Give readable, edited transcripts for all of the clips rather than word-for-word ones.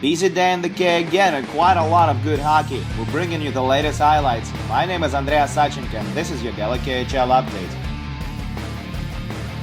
Busy day in the K again and quite a lot of good hockey. We're bringing you the latest highlights. My name is Andreas Sachenko and this is your daily KHL update.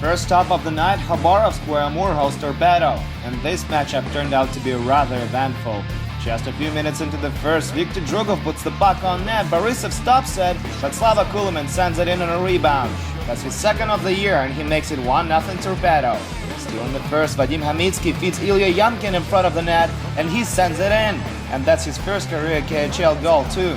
First stop of the night, Khabarovsk where Amur hosts Torpedo, and this matchup turned out to be rather eventful. Just a few minutes into the first, Viktor Drugov puts the puck on net, Borisov stops it, but Slava Kulimin sends it in on a rebound. That's his second of the year and he makes it 1-0 Torpedo. Still in the first, Vadim Hamitsky feeds Ilya Yamkin in front of the net and he sends it in. And that's his first career KHL goal too.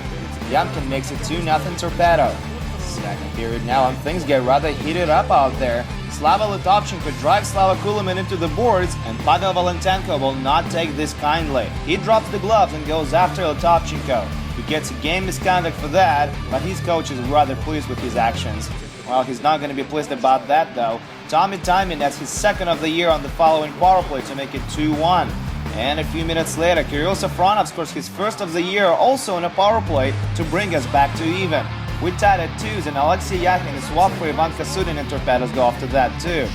Yamkin makes it 2-0 Torpedo. Second period now and things get rather heated up out there. Slava Litovchenko drives Slava Kulimin into the boards and Pavel Valentenko will not take this kindly. He drops the gloves and goes after Litovchenko. He gets a game misconduct for that, but his coach is rather pleased with his actions. Well, he's not going to be pleased about that though. Tommy Tymon nets his second of the year on the following power play to make it 2-1. And a few minutes later, Kirill Safronov scores his first of the year also on a power play to bring us back to even. We tied at 2s and Alexei Yakin is swapped for Ivan Kasudin and Torpedoes go after that too.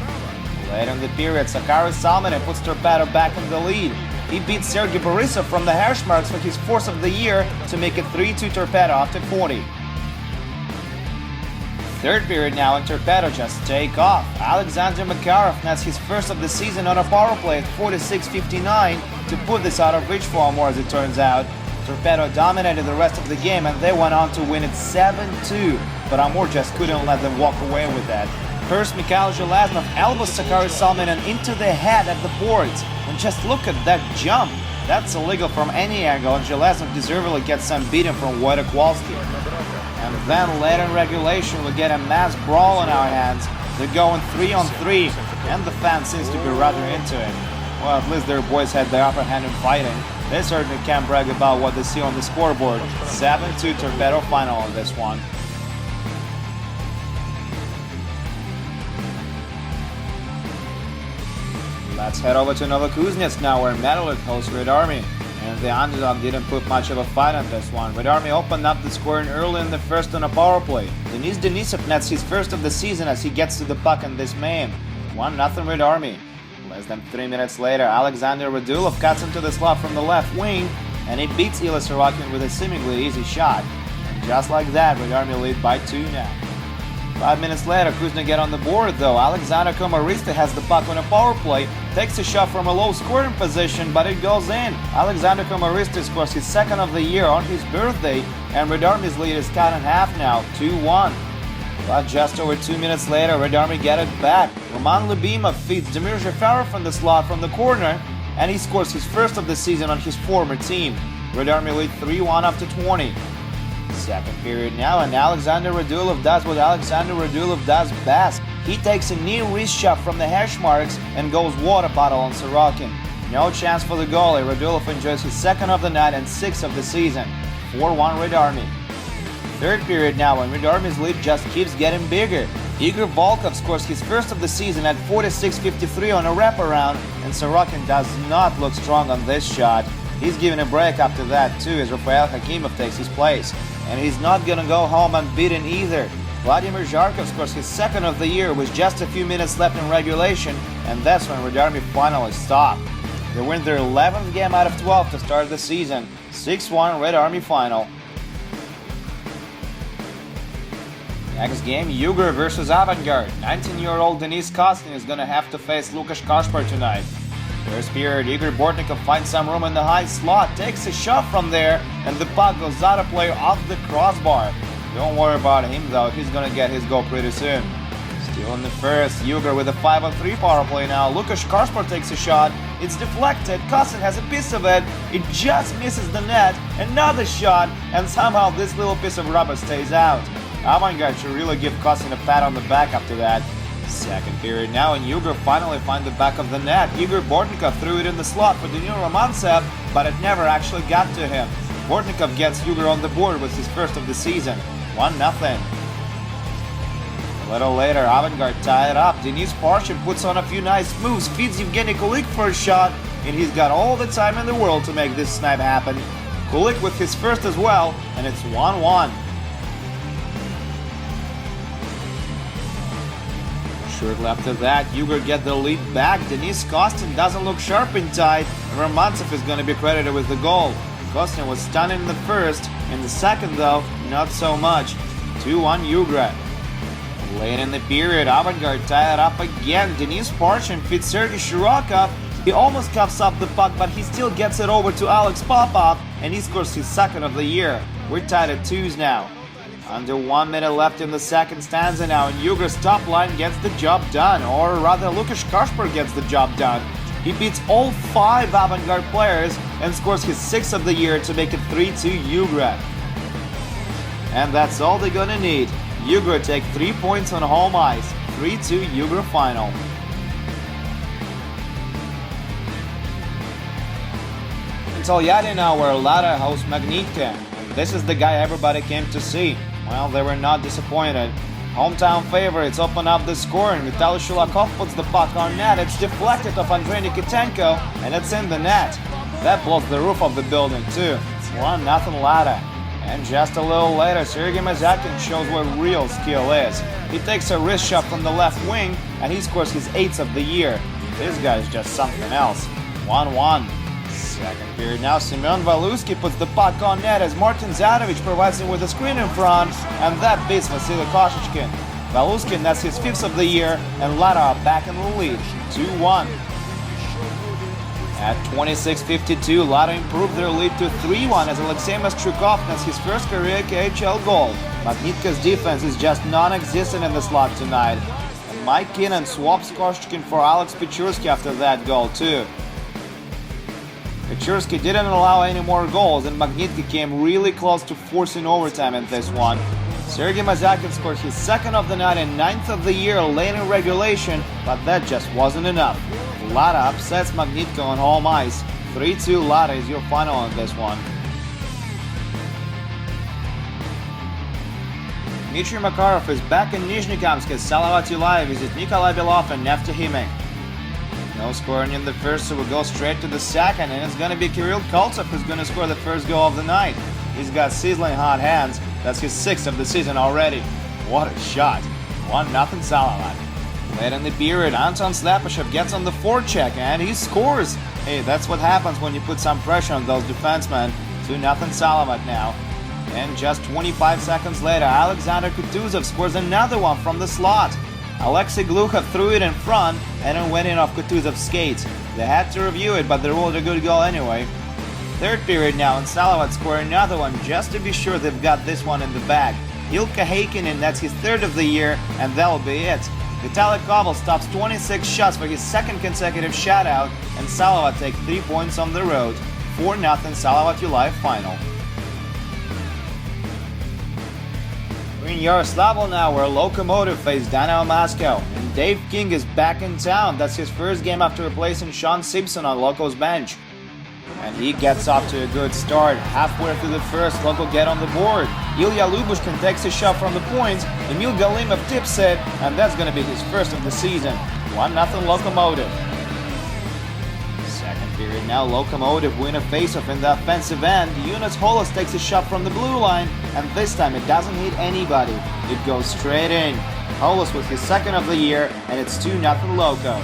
Later in the period, Sakari Salminen puts Torpedo back in the lead. He beats Sergei Borisov from the Hashmarks for his fourth of the year to make it 3-2 Torpedo after 40. Third period now and Torpedo just take off. Alexander Makarov nets his first of the season on a power play at 46:59 to put this out of reach for Amur as it turns out. Torpedo dominated the rest of the game and they went on to win it 7-2, but Amur just couldn't let them walk away with that. First, Mikhail Zheleznov elbows Sakari Salminen into the head at the boards, and just look at that jump. That's illegal from any angle and Zheleznov deservedly gets some beating from Wojtek Walski. And then later in regulation we get a mass brawl on our hands. They're going 3-on-3 and the fan seems to be rather into it. Well, at least their boys had the upper hand in fighting. They certainly can't brag about what they see on the scoreboard. 7-2 Torpedo final on this one. Let's head over to Novokuznetsk now where Metalurg hosts Red Army. And the underdog didn't put much of a fight on this one. Red Army opened up the scoring early in the first on a power play. Denis Denisov nets his first of the season as he gets to the puck in this main. 1-0 Red Army. Less than 3 minutes later, Alexander Radulov cuts into the slot from the left wing and he beats Ilya Sorokin with a seemingly easy shot. And just like that, Red Army lead by 2 now. 5 minutes later, Kuzna get on the board though. Alexander Komaristi has the puck on a power play, takes a shot from a low scoring position, but it goes in. Alexander Komaristi scores his second of the year on his birthday, and Red Army's lead is cut in half now, 2-1. But just over 2 minutes later, Red Army get it back. Roman Lubimov feeds Damir Zafarov from the slot from the corner, and he scores his first of the season on his former team. Red Army lead 3-1 after 20. Second period now, and Alexander Radulov does what Alexander Radulov does best. He takes a knee wrist shot from the hash marks and goes water bottle on Sorokin. No chance for the goalie. Radulov enjoys his second of the night and 6th of the season. 4-1 Red Army. Third period now, and Red Army's lead just keeps getting bigger. Igor Volkov scores his first of the season at 46:53 on a wraparound, and Sorokin does not look strong on this shot. He's given a break after that too as Rafael Hakimov takes his place. And he's not gonna go home unbeaten either. Vladimir Zharkov scores his second of the year with just a few minutes left in regulation, and that's when Red Army finally stopped. They win their 11th game out of 12 to start the season. 6-1 Red Army final. Next game, Yugur versus Avangard. 19-year-old Denis Kostin is gonna have to face Lukasz Kashpar tonight. First period, Igor Bortnikov finds some room in the high slot, takes a shot from there, and the puck goes out of play off the crossbar. Don't worry about him though, he's gonna get his goal pretty soon. Still in the first, Yugur with a 5-on-3 power play now. Lukasz Kashpar takes a shot, it's deflected, Kostin has a piece of it, it just misses the net, another shot, and somehow this little piece of rubber stays out. Avangard should really give Kostin a pat on the back after that. Second period now, and Yugur finally finds the back of the net. Igor Bortnikov threw it in the slot for Danil Romantsev, but it never actually got to him. Bortnikov gets Yugur on the board with his first of the season. 1-0. A little later, Avangard tied it up. Denis Parshin puts on a few nice moves, feeds Evgeny Kulik for a shot, and he's got all the time in the world to make this snipe happen. Kulik with his first as well, and it's 1-1. Shortly after that, Yugur get the lead back. Denis Kostin doesn't look sharp inside. Romancev is going to be credited with the goal. Kostin was stunning in the first. In the second, though, not so much. 2-1 Yugra. Late in the period, Avangard tied it up again. Denis Parchin feeds Sergei Shirokov. He almost cuffs up the puck, but he still gets it over to Alex Popov, and he scores his second of the year. We're tied at 2s now. Under 1 minute left in the second stanza now, and Yugra's top line gets the job done, or rather Lukasz Kasper gets the job done. He beats all 5 Avangard players and scores his 6th of the year to make it 3-2 Yugra. And that's all they're gonna need. Yugra take 3 points on home ice. 3-2 Yugra final. In Tolyatti now, where Lada hosts Magnitka. This is the guy everybody came to see. Well, they were not disappointed. Hometown favorites open up the score, and Vitaly Shulakov puts the puck on net. It's deflected off Andrei Nikitenko, and it's in the net. That blows the roof of the building too. 1-0 Lada. And just a little later, Sergei Mazakin shows what real skill is. He takes a wrist shot from the left wing, and he scores his 8th of the year. This guy is just something else. 1-1. Second period now, Semyon Valuski puts the puck on net as Martin Zadovich provides him with a screen in front, and that beats Vasily Koshechkin. Valuski nets his 5th of the year, and Lada are back in the lead, 2-1. At 26:52, Lada improved their lead to 3-1 as Alexei Mastrukov nets his first career KHL goal. Magnitka's defense is just non-existent in the slot tonight. And Mike Kinnan swaps Koshechkin for Alex Pechursky after that goal too. Pechursky didn't allow any more goals, and Magnitka came really close to forcing overtime in this one. Sergei Mazakin scored his 2nd of the night and 9th of the year late in regulation, but that just wasn't enough. Lada upsets Magnitka on home ice. 3-2 Lada is your final on this one. Dmitry Makarov is back in Nizhnekamsk as Salavat Yulayev visits Nikolai Belov and Neftahimik. No scoring in the first, so we'll go straight to the second, and it's going to be Kirill Koltsov who's going to score the first goal of the night. He's got sizzling hot hands. That's his 6th of the season already. What a shot. 1-0 Salavat. Late in the period, Anton Slepyshev gets on the forecheck, and he scores. Hey, that's what happens when you put some pressure on those defensemen. 2-0 Salavat now. And just 25 seconds later, Alexander Kutuzov scores another one from the slot. Alexei Glukhov threw it in front, and it went in off Kutuzov's skates. They had to review it, but they ruled a good goal anyway. Third period now, and Salavat score another one just to be sure they've got this one in the bag. Ilka Heikkinen, that's his 3rd of the year, and that'll be it. Vitaly Koval stops 26 shots for his 2nd consecutive shutout, and Salavat take 3 points on the road. 4-0 Salavat Yulayev final. We're in Yaroslavl now, where Lokomotiv face Dynamo Moscow, and Dave King is back in town. That's his first game after replacing Sean Simpson on Loko's bench. And he gets off to a good start. Halfway through the first, Loko get on the board. Ilya Lubushkin takes a shot from the point. Emil Galimov tips it, and that's going to be his 1st of the season. 1-0 Lokomotiv. Second period now, Lokomotiv win a faceoff in the offensive end. Jonas Holos takes a shot from the blue line, and this time it doesn't hit anybody. It goes straight in. Holos with his 2nd of the year, and it's 2-0 Loko.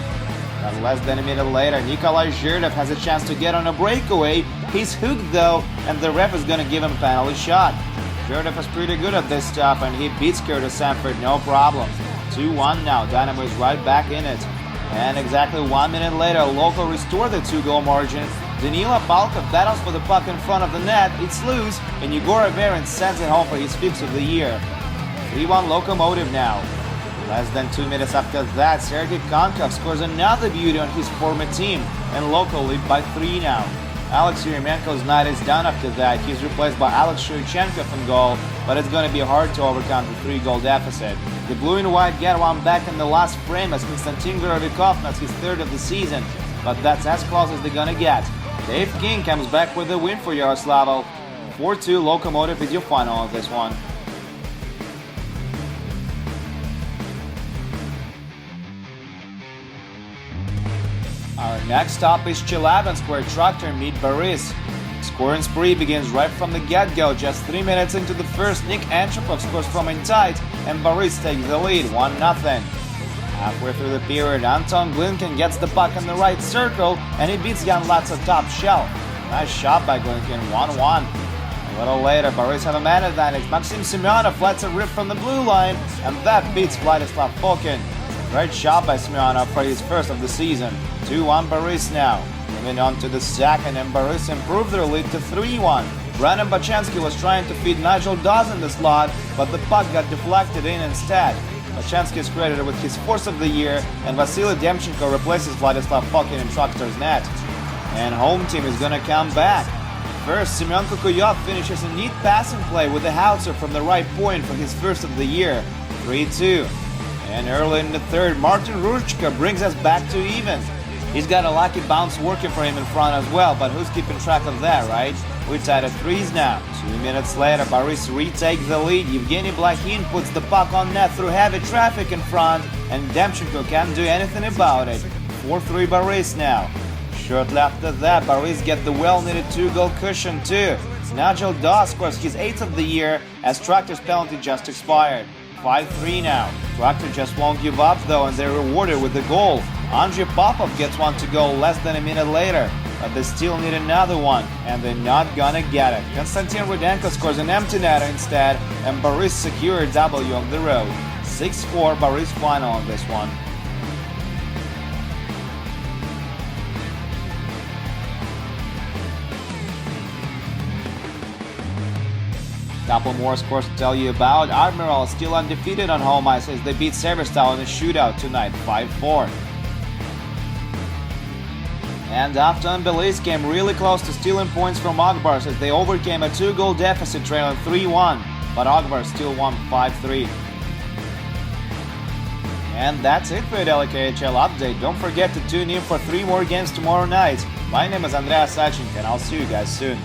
And less than a minute later, Nikolai Zhirdev has a chance to get on a breakaway. He's hooked though, and the ref is going to give him a penalty shot. Zhirdev is pretty good at this stuff, and he beats Curtis Sanford no problem. 2-1 now, Dynamo is right back in it. And exactly 1 minute later, Loko restore the 2-goal margin. Danila Balkov battles for the puck in front of the net, it's loose, and Yegor Averin sends it home for his 5th of the year. 3-1 Lokomotiv now. Less than 2 minutes after that, Sergei Konkov scores another beauty on his former team, and Loko lead by 3 now. Alex Yeremenko's night is done after that. He's replaced by Alex Shurchenkov in goal, but it's going to be hard to overcome the 3-goal deficit. The blue and white get one back in the last frame as Konstantin Gorovikov nets his 3rd of the season, but that's as close as they're going to get. Dave King comes back with a win for Yaroslavl. 4-2 Lokomotiv is your final of this one. Our next stop is Chelyabinsk, where Traktor meet Boris. Scoring spree begins right from the get-go. Just 3 minutes into the first, Nick Antropov scores from inside, and Boris takes the lead, 1-0. Halfway through the period, Anton Glinkin gets the puck in the right circle and he beats Jan Latsa top shelf. Nice shot by Glinkin, 1-1. A little later, Boris have a man advantage. Maxim Semyonov lets a rip from the blue line, and that beats Vladislav Fokin. Great shot by Semyonov for his first of the season. 2-1 Boris now. Moving on to the second, and Boris improved their lead to 3-1. Brandon Bachensky was trying to feed Nigel Dawes in the slot, but the puck got deflected in instead. Bachensky is credited with his fourth of the year, and Vasily Demchenko replaces Vladislav Fokin in Truckster's net. And home team is gonna come back. First, Semyon Kukuyov finishes a neat passing play with a howitzer from the right point for his first of the year, 3-2. And early in the third, Martin Ruchka brings us back to even. He's got a lucky bounce working for him in front as well, but who's keeping track of that, right? We're tied at threes now. 2 minutes later, Boris retakes the lead. Yevgeny Blakhin puts the puck on net through heavy traffic in front, and Demchenko can't do anything about it. 4-3 Boris now. Shortly after that, Boris gets the well-needed 2-goal cushion too. Nigel Dawes scores his 8th of the year as Tractor's penalty just expired. 5-3 now. Tractor just won't give up though, and they're rewarded with the goal. Andrei Popov gets one to go less than a minute later, but they still need another one, and they're not gonna get it. Konstantin Rudenko scores an empty netter instead, and Boris secure a W on the road. 6-4 Boris final on this one. Couple more scores to tell you about. Admiral still undefeated on home ice as they beat Severstal in a shootout tonight, 5-4. And Afton Belize came really close to stealing points from Akbars as they overcame a 2-goal deficit trailing 3-1, but Akbars still won 5-3. And that's it for the KHL update. Don't forget to tune in for 3 more games tomorrow night. My name is Andreas Sachin, and I'll see you guys soon.